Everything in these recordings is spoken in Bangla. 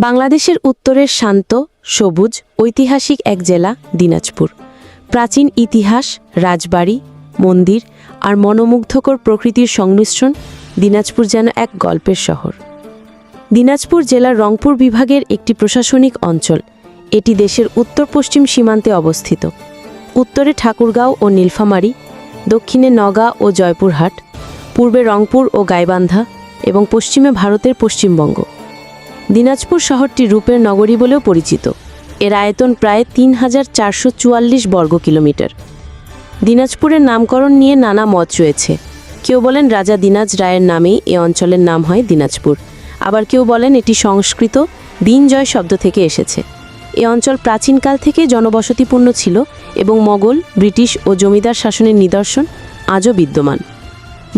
বাংলাদেশের উত্তরের শান্ত সবুজ ঐতিহাসিক এক জেলা দিনাজপুর। প্রাচীন ইতিহাস, রাজবাড়ি, মন্দির আর মনোমুগ্ধকর প্রকৃতির সংমিশ্রণ দিনাজপুর যেন এক গল্পের শহর। দিনাজপুর জেলার রংপুর বিভাগের একটি প্রশাসনিক অঞ্চল। এটি দেশের উত্তর পশ্চিম সীমান্তে অবস্থিত। উত্তরে ঠাকুরগাঁও ও নীলফামারী, দক্ষিণে নওগাঁ ও জয়পুরহাট, পূর্বে রংপুর ও গাইবান্ধা এবং পশ্চিমে ভারতের পশ্চিমবঙ্গ। দিনাজপুর শহরটি রূপের নগরী বলেও পরিচিত। এর আয়তন প্রায় ৩,৪৪৪ বর্গ কিলোমিটার। দিনাজপুরের নামকরণ নিয়ে নানা মত রয়েছে। কেউ বলেন রাজা দিনাজ রায়ের নামেই এ অঞ্চলের নাম হয় দিনাজপুর, আবার কেউ বলেন এটি সংস্কৃত দিনজয় শব্দ থেকে এসেছে। এ অঞ্চল প্রাচীনকাল থেকে জনবসতিপূর্ণ ছিল এবং মোগল, ব্রিটিশ ও জমিদার শাসনের নিদর্শন আজও বিদ্যমান।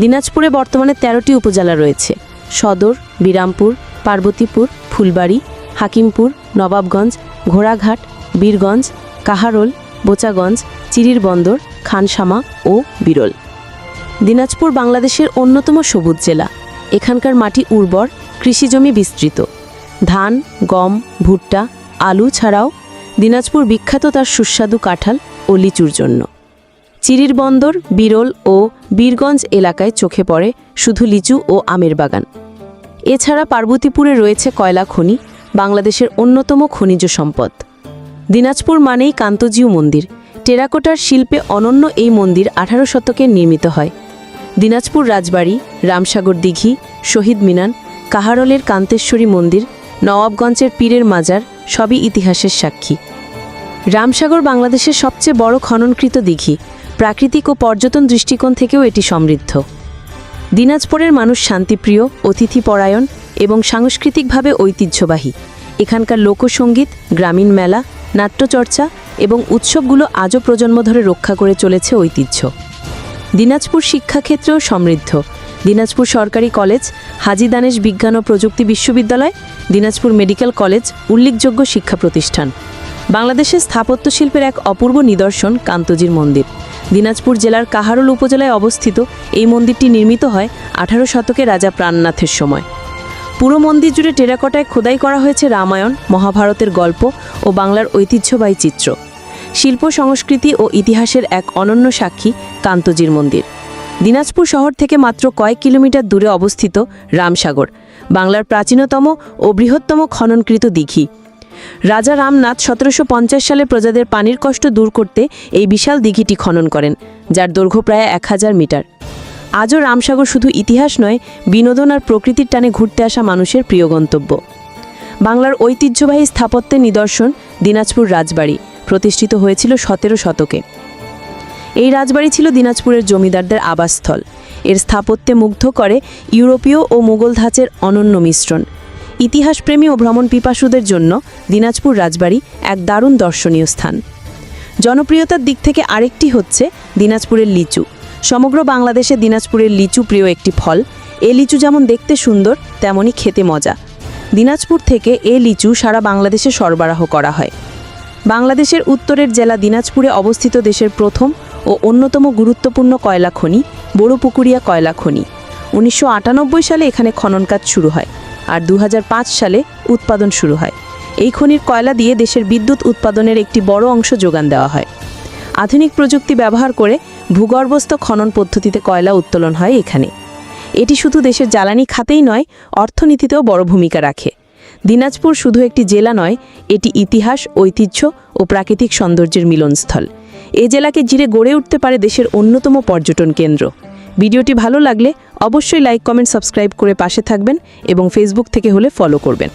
দিনাজপুরে বর্তমানে ১৩টি উপজেলা রয়েছে: সদর, বিরামপুর, পার্বতীপুর, ফুলবাড়ী, হাকিমপুর, নবাবগঞ্জ, ঘোড়াঘাট, বীরগঞ্জ, কাহারোল, বোচাগঞ্জ, চিরিরবন্দর, খানসামা ও বিরল। দিনাজপুর বাংলাদেশের অন্যতম সবুজ জেলা। এখানকার মাটি উর্বর, কৃষিজমি বিস্তৃত। ধান, গম, ভুট্টা, আলু ছাড়াও দিনাজপুর বিখ্যাত তার সুস্বাদু কাঁঠাল ও লিচুর জন্য। চিরিরবন্দর, বিরল ও বীরগঞ্জ এলাকায় চোখে পড়ে শুধু লিচু ও আমের বাগান। এছাড়া পার্বতীপুরে রয়েছে কয়লা খনি, বাংলাদেশের অন্যতম খনিজ সম্পদ। দিনাজপুর মানেই কান্তজিউ মন্দির। টেরাকোটার শিল্পে অনন্য এই মন্দির ১৮ শতকে নির্মিত হয়। দিনাজপুর রাজবাড়ি, রামসাগর দিঘি, শহীদ মিনার, কাহারোলের কান্তেশ্বরী মন্দির, নওয়াবগঞ্জের পীরের মাজার সবই ইতিহাসের সাক্ষী। রামসাগর বাংলাদেশের সবচেয়ে বড় খননকৃত দিঘি। প্রাকৃতিক ও পর্যটন দৃষ্টিকোণ থেকেও এটি সমৃদ্ধ। দিনাজপুরের মানুষ শান্তিপ্রিয়, অতিথিপরায়ণ এবং সাংস্কৃতিকভাবে ঐতিহ্যবাহী। এখানকার লোকসঙ্গীত, গ্রামীণ মেলা, নাট্যচর্চা এবং উৎসবগুলো আজও প্রজন্ম ধরে রক্ষা করে চলেছে ঐতিহ্য। দিনাজপুর শিক্ষাক্ষেত্রেও সমৃদ্ধ। দিনাজপুর সরকারি কলেজ, হাজী দানেশ বিজ্ঞান ও প্রযুক্তি বিশ্ববিদ্যালয়, দিনাজপুর মেডিকেল কলেজ উল্লেখযোগ্য শিক্ষা প্রতিষ্ঠান। বাংলাদেশের স্থাপত্য শিল্পের এক অপূর্ব নিদর্শন কান্তজির মন্দির। দিনাজপুর জেলার কাহারোল উপজেলায় অবস্থিত এই মন্দিরটি নির্মিত হয় ১৮ শতকে রাজা প্রাণনাথের সময়। পুরো মন্দির জুড়ে টেরাকোটায় খোদাই করা হয়েছে রামায়ণ, মহাভারতের গল্প ও বাংলার ঐতিহ্যবাহী চিত্র। শিল্প, সংস্কৃতি ও ইতিহাসের এক অনন্য সাক্ষী কান্তজির মন্দির। দিনাজপুর শহর থেকে মাত্র কয়েক কিলোমিটার দূরে অবস্থিত রামসাগর, বাংলার প্রাচীনতম ও বৃহত্তম খননকৃত দিঘি। রাজা রামনাথ ১৭৫০ সালে প্রজাদের পানির কষ্ট দূর করতে এই বিশাল দিঘিটি খনন করেন, যার দৈর্ঘ্য প্রায় ১,০০০ মিটার। আজও রামসাগর শুধু ইতিহাস নয়, বিনোদন আর প্রকৃতির টানে ঘুরতে আসা মানুষের প্রিয় গন্তব্য। বাংলার ঐতিহ্যবাহী স্থাপত্যের নিদর্শন দিনাজপুর রাজবাড়ি, প্রতিষ্ঠিত হয়েছিল ১৭ শতকে। এই রাজবাড়ি ছিল দিনাজপুরের জমিদারদের আবাসস্থল। এর স্থাপত্যে মুগ্ধ করে ইউরোপীয় ও মুঘল ধাঁচের অনন্য মিশ্রণ। ইতিহাসপ্রেমী ও ভ্রমণ পিপাসুদের জন্য দিনাজপুর রাজবাড়ি এক দারুণ দর্শনীয় স্থান। জনপ্রিয়তার দিক থেকে আরেকটি হচ্ছে দিনাজপুরের লিচু। সমগ্র বাংলাদেশে দিনাজপুরের লিচু প্রিয় একটি ফল। এ লিচু যেমন দেখতে সুন্দর, তেমনই খেতে মজা। দিনাজপুর থেকে এ লিচু সারা বাংলাদেশে সরবরাহ করা হয়। বাংলাদেশের উত্তরের জেলা দিনাজপুরে অবস্থিত দেশের প্রথম ও অন্যতম গুরুত্বপূর্ণ কয়লা খনি বড়পুকুরিয়া কয়লা খনি। ১৯৯৮ সালে এখানে খনন কাজ শুরু হয় আর ২০০৫ সালে উৎপাদন শুরু হয়। এই খনির কয়লা দিয়ে দেশের বিদ্যুৎ উৎপাদনের একটি বড় অংশ যোগান দেওয়া হয়। আধুনিক প্রযুক্তি ব্যবহার করে ভূগর্ভস্থ খনন পদ্ধতিতে কয়লা উত্তোলন হয় এখানে। এটি শুধু দেশের জ্বালানি খাতেই নয়, অর্থনীতিতেও বড় ভূমিকা রাখে। দিনাজপুর শুধু একটি জেলা নয়, এটি ইতিহাস, ঐতিহ্য ও প্রাকৃতিক সৌন্দর্যের মিলনস্থল। এই জেলাকে ঘিরে গড়ে উঠতে পারে দেশের অন্যতম পর্যটন কেন্দ্র। ভিডিওটি ভালো লাগলে অবশ্যই লাইক, কমেন্ট, সাবস্ক্রাইব করে পাশে থাকবেন এবং ফেসবুক থেকে হলে ফলো করবেন।